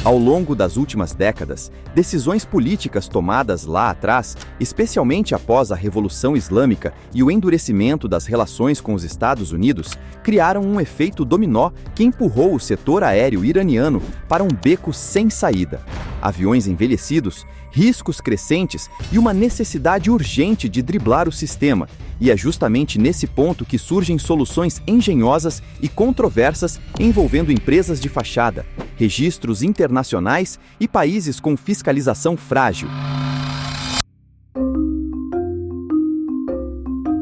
Ao longo das últimas décadas, decisões políticas tomadas lá atrás, especialmente após a Revolução Islâmica e o endurecimento das relações com os Estados Unidos, criaram um efeito dominó que empurrou o setor aéreo iraniano para um beco sem saída. Aviões envelhecidos, riscos crescentes e uma necessidade urgente de driblar o sistema. E é justamente nesse ponto que surgem soluções engenhosas e controversas envolvendo empresas de fachada, registros internacionais e países com fiscalização frágil.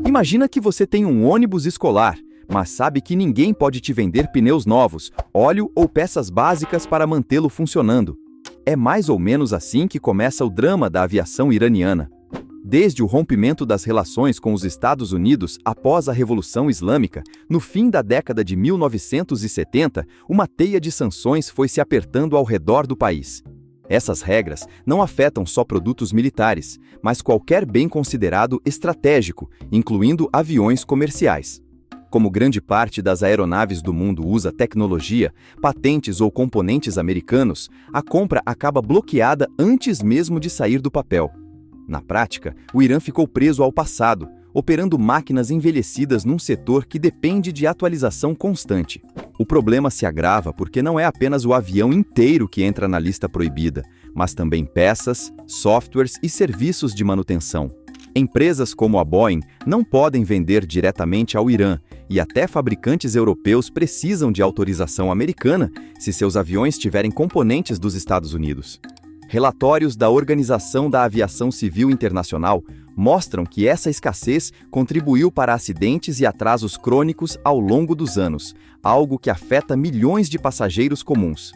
Imagina que você tem um ônibus escolar, mas sabe que ninguém pode te vender pneus novos, óleo ou peças básicas para mantê-lo funcionando. É mais ou menos assim que começa o drama da aviação iraniana. Desde o rompimento das relações com os Estados Unidos após a Revolução Islâmica, no fim da década de 1970, uma teia de sanções foi se apertando ao redor do país. Essas regras não afetam só produtos militares, mas qualquer bem considerado estratégico, incluindo aviões comerciais. Como grande parte das aeronaves do mundo usa tecnologia, patentes ou componentes americanos, a compra acaba bloqueada antes mesmo de sair do papel. Na prática, o Irã ficou preso ao passado, operando máquinas envelhecidas num setor que depende de atualização constante. O problema se agrava porque não é apenas o avião inteiro que entra na lista proibida, mas também peças, softwares e serviços de manutenção. Empresas como a Boeing não podem vender diretamente ao Irã, e até fabricantes europeus precisam de autorização americana se seus aviões tiverem componentes dos Estados Unidos. Relatórios da Organização da Aviação Civil Internacional mostram que essa escassez contribuiu para acidentes e atrasos crônicos ao longo dos anos, algo que afeta milhões de passageiros comuns.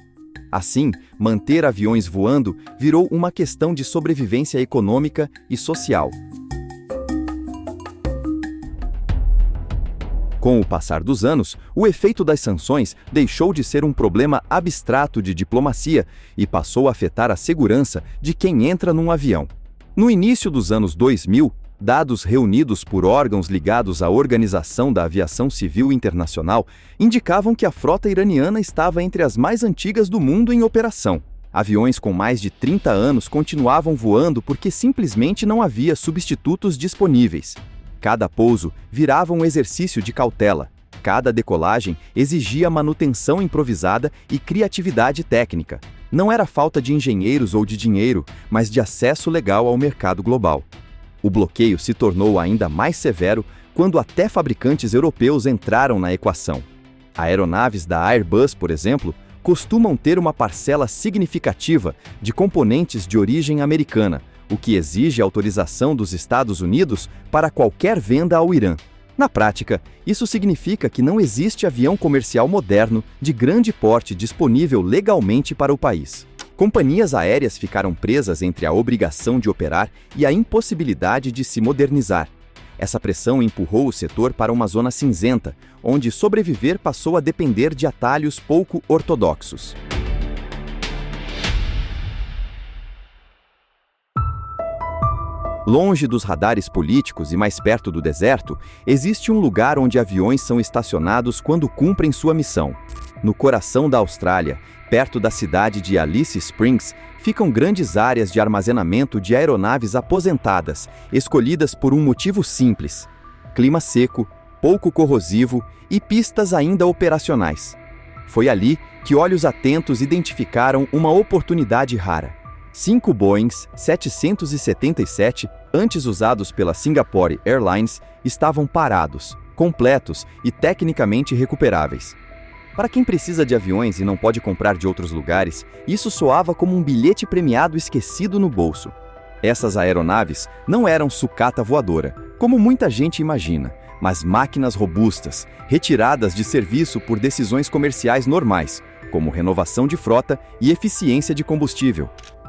Assim, manter aviões voando virou uma questão de sobrevivência econômica e social. Com o passar dos anos, o efeito das sanções deixou de ser um problema abstrato de diplomacia e passou a afetar a segurança de quem entra num avião. No início dos anos 2000, dados reunidos por órgãos ligados à Organização da Aviação Civil Internacional indicavam que a frota iraniana estava entre as mais antigas do mundo em operação. Aviões com mais de 30 anos continuavam voando porque simplesmente não havia substitutos disponíveis. Cada pouso virava um exercício de cautela. Cada decolagem exigia manutenção improvisada e criatividade técnica. Não era falta de engenheiros ou de dinheiro, mas de acesso legal ao mercado global. O bloqueio se tornou ainda mais severo quando até fabricantes europeus entraram na equação. Aeronaves da Airbus, por exemplo, costumam ter uma parcela significativa de componentes de origem americana, o que exige autorização dos Estados Unidos para qualquer venda ao Irã. Na prática, isso significa que não existe avião comercial moderno de grande porte disponível legalmente para o país. Companhias aéreas ficaram presas entre a obrigação de operar e a impossibilidade de se modernizar. Essa pressão empurrou o setor para uma zona cinzenta, onde sobreviver passou a depender de atalhos pouco ortodoxos. Longe dos radares políticos e mais perto do deserto, existe um lugar onde aviões são estacionados quando cumprem sua missão. No coração da Austrália, perto da cidade de Alice Springs, ficam grandes áreas de armazenamento de aeronaves aposentadas, escolhidas por um motivo simples: clima seco, pouco corrosivo e pistas ainda operacionais. Foi ali que olhos atentos identificaram uma oportunidade rara. 5 Boeings 777, antes usados pela Singapore Airlines, estavam parados, completos e tecnicamente recuperáveis. Para quem precisa de aviões e não pode comprar de outros lugares, isso soava como um bilhete premiado esquecido no bolso. Essas aeronaves não eram sucata voadora, como muita gente imagina, mas máquinas robustas, retiradas de serviço por decisões comerciais normais, como renovação de frota e eficiência de combustível.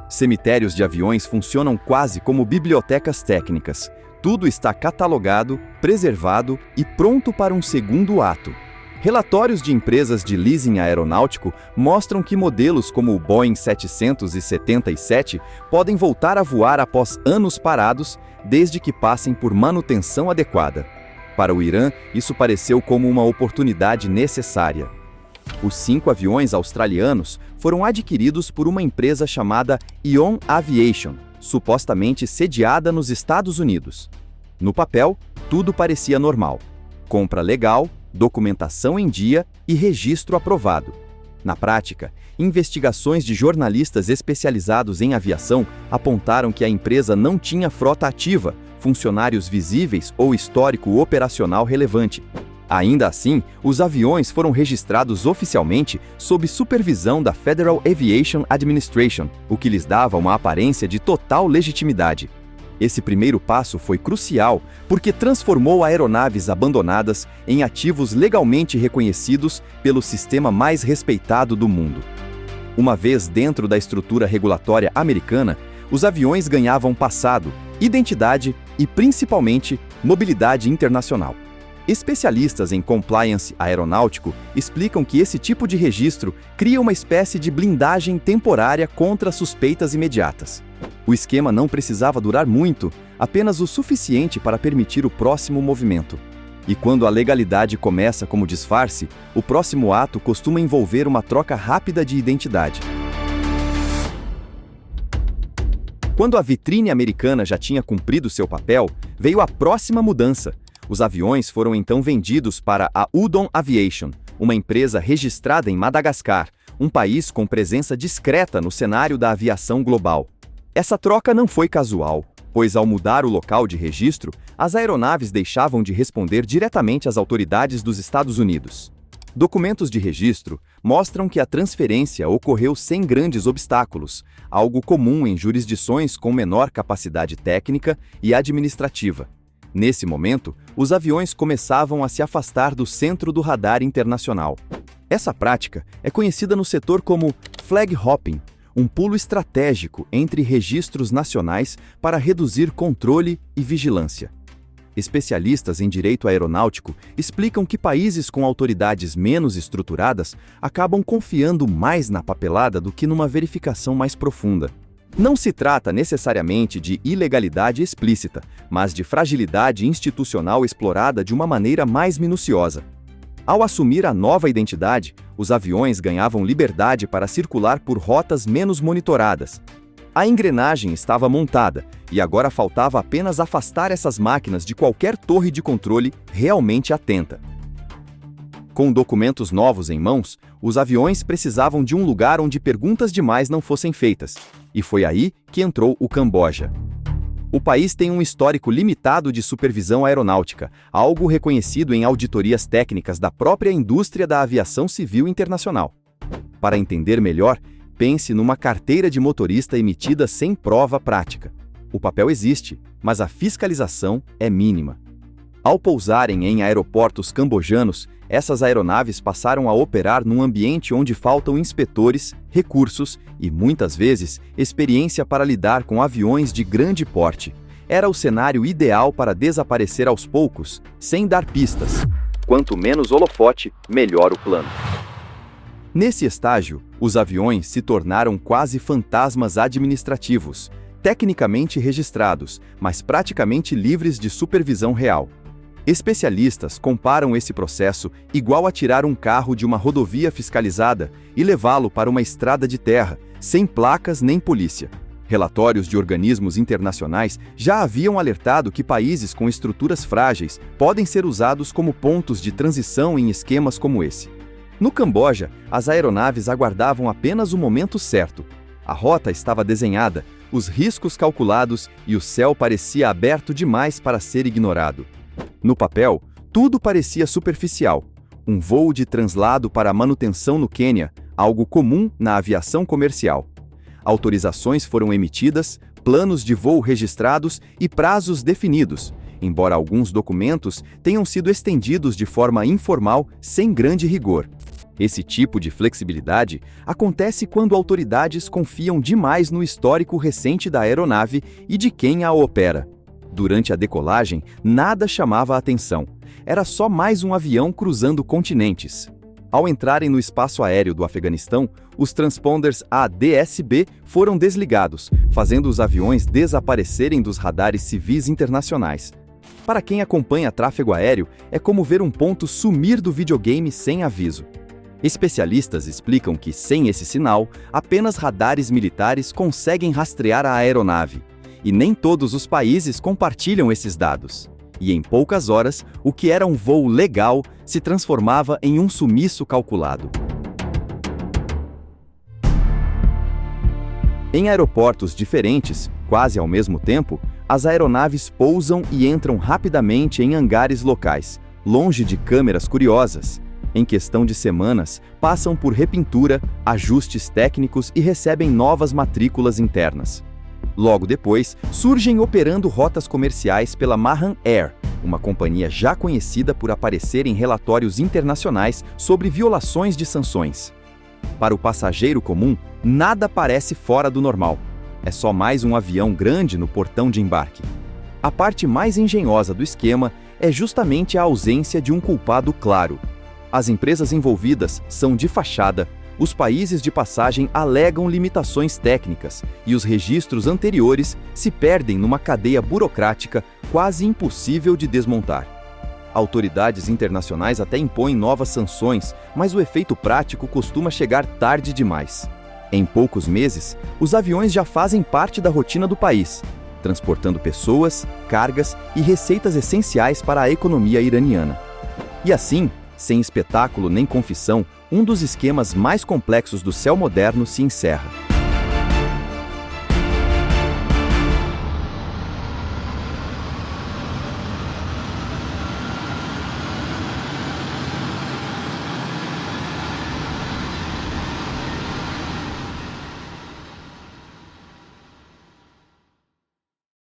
Cemitérios de aviões funcionam quase como bibliotecas técnicas. Tudo está catalogado, preservado e pronto para um segundo ato. Relatórios de empresas de leasing aeronáutico mostram que modelos como o Boeing 777 podem voltar a voar após anos parados, desde que passem por manutenção adequada. Para o Irã, isso pareceu como uma oportunidade necessária. Os 5 aviões australianos foram adquiridos por uma empresa chamada Ion Aviation, supostamente sediada nos Estados Unidos. No papel, tudo parecia normal. Compra legal, documentação em dia e registro aprovado. Na prática, investigações de jornalistas especializados em aviação apontaram que a empresa não tinha frota ativa, funcionários visíveis ou histórico operacional relevante. Ainda assim, os aviões foram registrados oficialmente sob supervisão da Federal Aviation Administration, o que lhes dava uma aparência de total legitimidade. Esse primeiro passo foi crucial porque transformou aeronaves abandonadas em ativos legalmente reconhecidos pelo sistema mais respeitado do mundo. Uma vez dentro da estrutura regulatória americana, os aviões ganhavam passado, identidade e, principalmente, mobilidade internacional. Especialistas em compliance aeronáutico explicam que esse tipo de registro cria uma espécie de blindagem temporária contra suspeitas imediatas. O esquema não precisava durar muito, apenas o suficiente para permitir o próximo movimento. E quando a legalidade começa como disfarce, o próximo ato costuma envolver uma troca rápida de identidade. Quando a vitrine americana já tinha cumprido seu papel, veio a próxima mudança. Os aviões foram então vendidos para a Udon Aviation, uma empresa registrada em Madagascar, um país com presença discreta no cenário da aviação global. Essa troca não foi casual, pois ao mudar o local de registro, as aeronaves deixavam de responder diretamente às autoridades dos Estados Unidos. Documentos de registro mostram que a transferência ocorreu sem grandes obstáculos, algo comum em jurisdições com menor capacidade técnica e administrativa. Nesse momento, os aviões começavam a se afastar do centro do radar internacional. Essa prática é conhecida no setor como flag hopping, um pulo estratégico entre registros nacionais para reduzir controle e vigilância. Especialistas em direito aeronáutico explicam que países com autoridades menos estruturadas acabam confiando mais na papelada do que numa verificação mais profunda. Não se trata necessariamente de ilegalidade explícita, mas de fragilidade institucional explorada de uma maneira mais minuciosa. Ao assumir a nova identidade, os aviões ganhavam liberdade para circular por rotas menos monitoradas. A engrenagem estava montada e agora faltava apenas afastar essas máquinas de qualquer torre de controle realmente atenta. Com documentos novos em mãos, os aviões precisavam de um lugar onde perguntas demais não fossem feitas. E foi aí que entrou o Camboja. O país tem um histórico limitado de supervisão aeronáutica, algo reconhecido em auditorias técnicas da própria indústria da aviação civil internacional. Para entender melhor, pense numa carteira de motorista emitida sem prova prática. O papel existe, mas a fiscalização é mínima. Ao pousarem em aeroportos cambojanos, essas aeronaves passaram a operar num ambiente onde faltam inspetores, recursos e, muitas vezes, experiência para lidar com aviões de grande porte. Era o cenário ideal para desaparecer aos poucos, sem dar pistas. Quanto menos holofote, melhor o plano. Nesse estágio, os aviões se tornaram quase fantasmas administrativos, tecnicamente registrados, mas praticamente livres de supervisão real. Especialistas comparam esse processo igual a tirar um carro de uma rodovia fiscalizada e levá-lo para uma estrada de terra, sem placas nem polícia. Relatórios de organismos internacionais já haviam alertado que países com estruturas frágeis podem ser usados como pontos de transição em esquemas como esse. No Camboja, as aeronaves aguardavam apenas o momento certo. A rota estava desenhada, os riscos calculados e o céu parecia aberto demais para ser ignorado. No papel, tudo parecia superficial. Um voo de translado para manutenção no Quênia, algo comum na aviação comercial. Autorizações foram emitidas, planos de voo registrados e prazos definidos, embora alguns documentos tenham sido estendidos de forma informal, sem grande rigor. Esse tipo de flexibilidade acontece quando autoridades confiam demais no histórico recente da aeronave e de quem a opera. Durante a decolagem, nada chamava a atenção. Era só mais um avião cruzando continentes. Ao entrarem no espaço aéreo do Afeganistão, os transponders ADS-B foram desligados, fazendo os aviões desaparecerem dos radares civis internacionais. Para quem acompanha tráfego aéreo, é como ver um ponto sumir do videogame sem aviso. Especialistas explicam que, sem esse sinal, apenas radares militares conseguem rastrear a aeronave, e nem todos os países compartilham esses dados. E em poucas horas, o que era um voo legal se transformava em um sumiço calculado. Em aeroportos diferentes, quase ao mesmo tempo, as aeronaves pousam e entram rapidamente em hangares locais, longe de câmeras curiosas. Em questão de semanas, passam por repintura, ajustes técnicos e recebem novas matrículas internas. Logo depois, surgem operando rotas comerciais pela Mahan Air, uma companhia já conhecida por aparecer em relatórios internacionais sobre violações de sanções. Para o passageiro comum, nada parece fora do normal. É só mais um avião grande no portão de embarque. A parte mais engenhosa do esquema é justamente a ausência de um culpado claro. As empresas envolvidas são de fachada, os países de passagem alegam limitações técnicas e os registros anteriores se perdem numa cadeia burocrática quase impossível de desmontar. Autoridades internacionais até impõem novas sanções, mas o efeito prático costuma chegar tarde demais. Em poucos meses, os aviões já fazem parte da rotina do país, transportando pessoas, cargas e receitas essenciais para a economia iraniana. E assim, sem espetáculo nem confissão, um dos esquemas mais complexos do céu moderno se encerra.